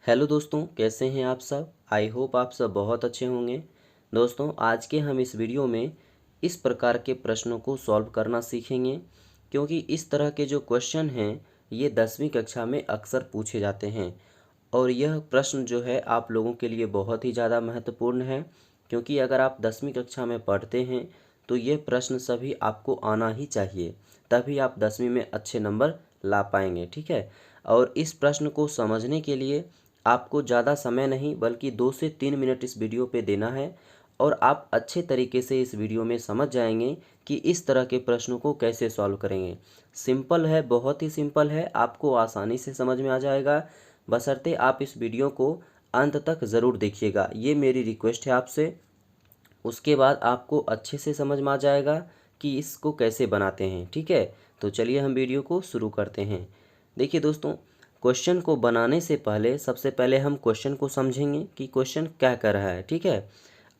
Hello दोस्तों, कैसे हैं आप सब। आई होप आप सब बहुत अच्छे होंगे। दोस्तों, आज के हम इस वीडियो में इस प्रकार के प्रश्नों को सॉल्व करना सीखेंगे, क्योंकि इस तरह के जो क्वेश्चन हैं ये 10वीं कक्षा में अक्सर पूछे जाते हैं। और यह प्रश्न जो है आप लोगों के लिए बहुत ही ज़्यादा महत्वपूर्ण है, क्योंकि अगर आप 10वीं कक्षा में पढ़ते हैं तो ये प्रश्न सभी आपको आना ही चाहिए, तभी आप 10वीं में अच्छे नंबर ला पाएंगे। ठीक है। और इस प्रश्न को समझने के लिए आपको ज़्यादा समय नहीं बल्कि 2 से 3 मिनट इस वीडियो पे देना है, और आप अच्छे तरीके से इस वीडियो में समझ जाएंगे कि इस तरह के प्रश्नों को कैसे सॉल्व करेंगे। सिंपल है, बहुत ही सिंपल है, आपको आसानी से समझ में आ जाएगा, बशर्ते आप इस वीडियो को अंत तक ज़रूर देखिएगा। ये मेरी रिक्वेस्ट है आपसे। उसके बाद आपको अच्छे से समझ में आ जाएगा कि इसको कैसे बनाते हैं। ठीक है, तो चलिए हम वीडियो को शुरू करते हैं। देखिए दोस्तों, क्वेश्चन को बनाने से पहले सबसे पहले हम क्वेश्चन को समझेंगे कि क्वेश्चन क्या कर रहा है। ठीक है।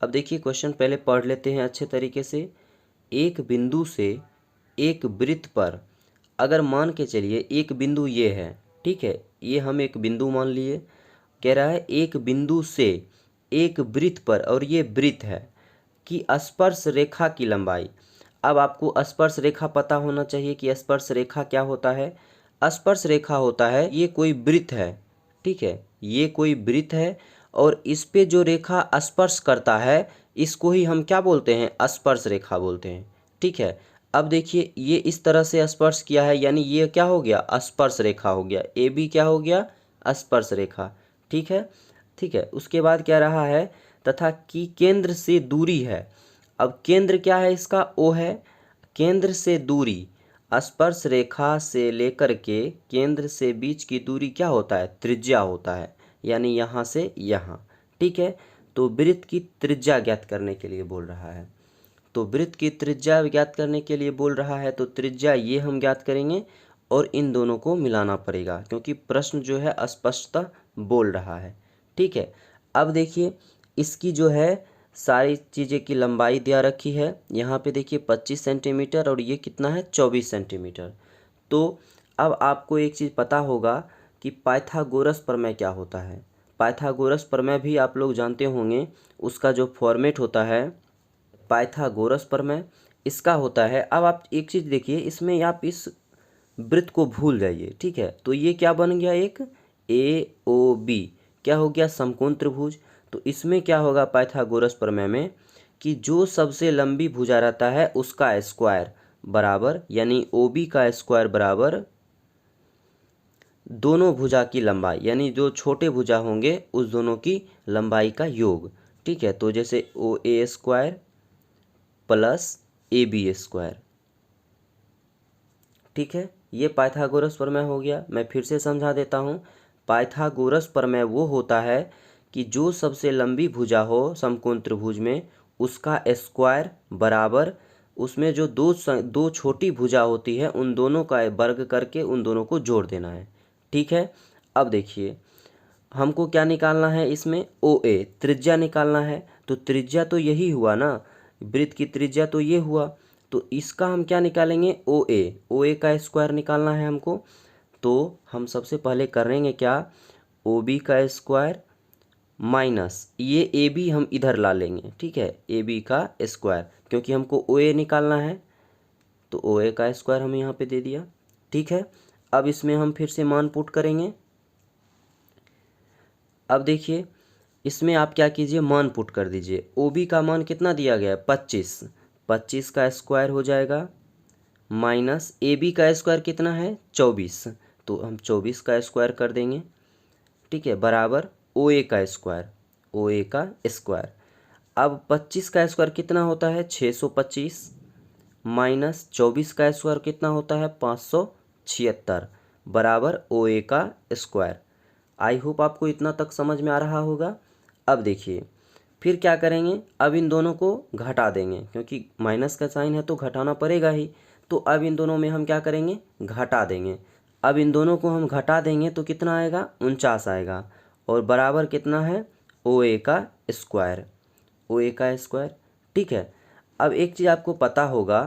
अब देखिए, क्वेश्चन पहले पढ़ लेते हैं अच्छे तरीके से। एक बिंदु से एक वृत्त पर, अगर मान के चलिए एक बिंदु ये है, ठीक है, ये हम एक बिंदु मान लिए। कह रहा है एक बिंदु से एक वृत्त पर, और ये वृत्त है, कि स्पर्श रेखा की लंबाई। अब आपको स्पर्श रेखा पता होना चाहिए कि स्पर्श रेखा क्या होता है। स्पर्श रेखा होता है, ये कोई वृत्त है, ठीक है, ये कोई वृत्त है, और इस पे जो रेखा स्पर्श करता है इसको ही हम क्या बोलते हैं, स्पर्श रेखा बोलते हैं। ठीक है। अब देखिए, ये इस तरह से स्पर्श किया है, यानी ये क्या हो गया, स्पर्श रेखा हो गया। ए बी क्या हो गया, स्पर्श रेखा। ठीक है। ठीक है, उसके बाद क्या रहा है, तथा कि केंद्र से दूरी है। अब केंद्र क्या है इसका, ओ है। केंद्र से दूरी, स्पर्श रेखा से लेकर के केंद्र से बीच की दूरी क्या होता है, त्रिज्या होता है, यानी यहाँ से यहाँ। ठीक है। तो वृत्त की त्रिज्या ज्ञात करने के लिए बोल रहा है, तो वृत्त की त्रिज्या ज्ञात करने के लिए बोल रहा है, तो त्रिज्या ये हम ज्ञात करेंगे, और इन दोनों को मिलाना पड़ेगा, क्योंकि प्रश्न जो है स्पष्टतः बोल रहा है। ठीक है। अब देखिए, इसकी जो है सारी चीज़ें की लंबाई दिया रखी है। यहाँ पे देखिए 25 सेंटीमीटर, और ये कितना है, 24 सेंटीमीटर। तो अब आपको एक चीज़ पता होगा कि पाइथागोरस प्रमेय क्या होता है। पाइथागोरस प्रमेय भी आप लोग जानते होंगे, उसका जो फॉर्मेट होता है पाइथागोरस प्रमेय, इसका होता है। अब आप एक चीज़ देखिए, इसमें आप इस वृत्त को भूल जाइए। ठीक है। तो ये क्या बन गया, एक ए ओ बी क्या हो गया, समकोण त्रिभुज। तो इसमें क्या होगा पाइथागोरस प्रमेय में, कि जो सबसे लंबी भुजा रहता है उसका स्क्वायर बराबर, यानी ओ बी का स्क्वायर बराबर दोनों भुजा की लंबाई, यानी जो छोटे भुजा होंगे उस दोनों की लंबाई का योग। ठीक है। तो जैसे ओ A square plus A B square. ठीक है, ये पाइथागोरस प्रमेय हो गया। मैं फिर से समझा देता हूँ। पाइथागोरस प्रमेय वो होता है कि जो सबसे लंबी भुजा हो समकोण त्रिभुज में, उसका स्क्वायर बराबर उसमें जो दो छोटी भुजा होती है उन दोनों का वर्ग करके उन दोनों को जोड़ देना है। ठीक है। अब देखिए, हमको क्या निकालना है, इसमें ओ ए त्रिज्या निकालना है। तो त्रिज्या तो यही हुआ ना, वृत्त की त्रिज्या तो ये हुआ। तो इसका हम क्या निकालेंगे, ओ ए का स्क्वायर निकालना है हमको। तो हम सबसे पहले करेंगे क्या, ओ बी का स्क्वायर माइनस ये ए बी हम इधर ला लेंगे। ठीक है, ए बी का स्क्वायर, क्योंकि हमको ओ ए निकालना है, तो ओ ए का स्क्वायर हम यहाँ पे दे दिया। ठीक है। अब इसमें हम फिर से मान पुट करेंगे। अब देखिए, इसमें आप क्या कीजिए, मान पुट कर दीजिए। ओ बी का मान कितना दिया गया है, 25, 25 का स्क्वायर हो जाएगा, माइनस ए बी का स्क्वायर कितना है, 24, तो हम 24 का स्क्वायर कर देंगे। ठीक है, बराबर ओ ए का स्क्वायर, ओ ए का स्क्वायर। अब 25 का स्क्वायर कितना होता है, 625, माइनस 24 का स्क्वायर कितना होता है, 576, बराबर ओ ए का स्क्वायर। आई होप आपको इतना तक समझ में आ रहा होगा। अब देखिए, फिर क्या करेंगे, अब इन दोनों को घटा देंगे, क्योंकि माइनस का साइन है तो घटाना पड़ेगा ही। तो अब इन दोनों में हम क्या करेंगे, घटा देंगे। अब इन दोनों को हम घटा देंगे तो कितना आएगा, 49 आएगा, और बराबर कितना है, ओ ए का स्क्वायर, ओ ए का स्क्वायर। ठीक है। अब एक चीज़ आपको पता होगा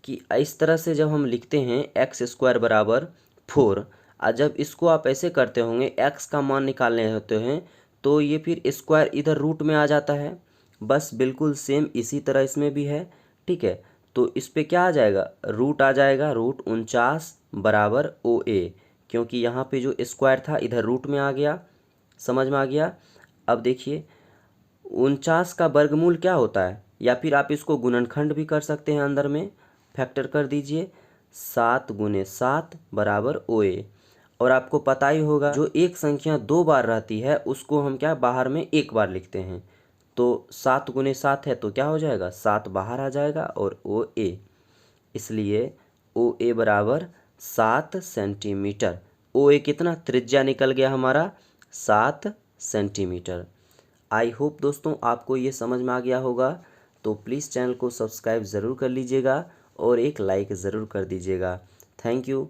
कि इस तरह से जब हम लिखते हैं एक्स स्क्वायर बराबर 4, और जब इसको आप ऐसे करते होंगे, एक्स का मान निकालने होते हैं, तो ये फिर स्क्वायर इधर रूट में आ जाता है। बस बिल्कुल सेम इसी तरह इसमें भी है, ठीक है। तो इस पे क्या आ जाएगा, रूट आ जाएगा, रूट 49 बराबर ओ ए, क्योंकि यहाँ पे जो स्क्वायर था इधर रूट में आ गया। समझ में आ गया। अब देखिए 49 का वर्गमूल क्या होता है, या फिर आप इसको गुणनखंड भी कर सकते हैं, अंदर में फैक्टर कर दीजिए। 7 गुने 7 बराबर ओ ए। और आपको पता ही होगा जो एक संख्या 2 बार रहती है उसको हम क्या बाहर में 1 बार लिखते हैं। तो 7 गुने 7 है तो क्या हो जाएगा, 7 बाहर आ जाएगा और ओ ए, इसलिए ओ ए बराबर 7 सेंटीमीटर। ओ ए कितना, त्रिज्या निकल गया हमारा 7 सेंटीमीटर। आई होप दोस्तों आपको ये समझ में आ गया होगा। तो प्लीज़ चैनल को सब्सक्राइब ज़रूर कर लीजिएगा और एक लाइक ज़रूर कर दीजिएगा। Thank you.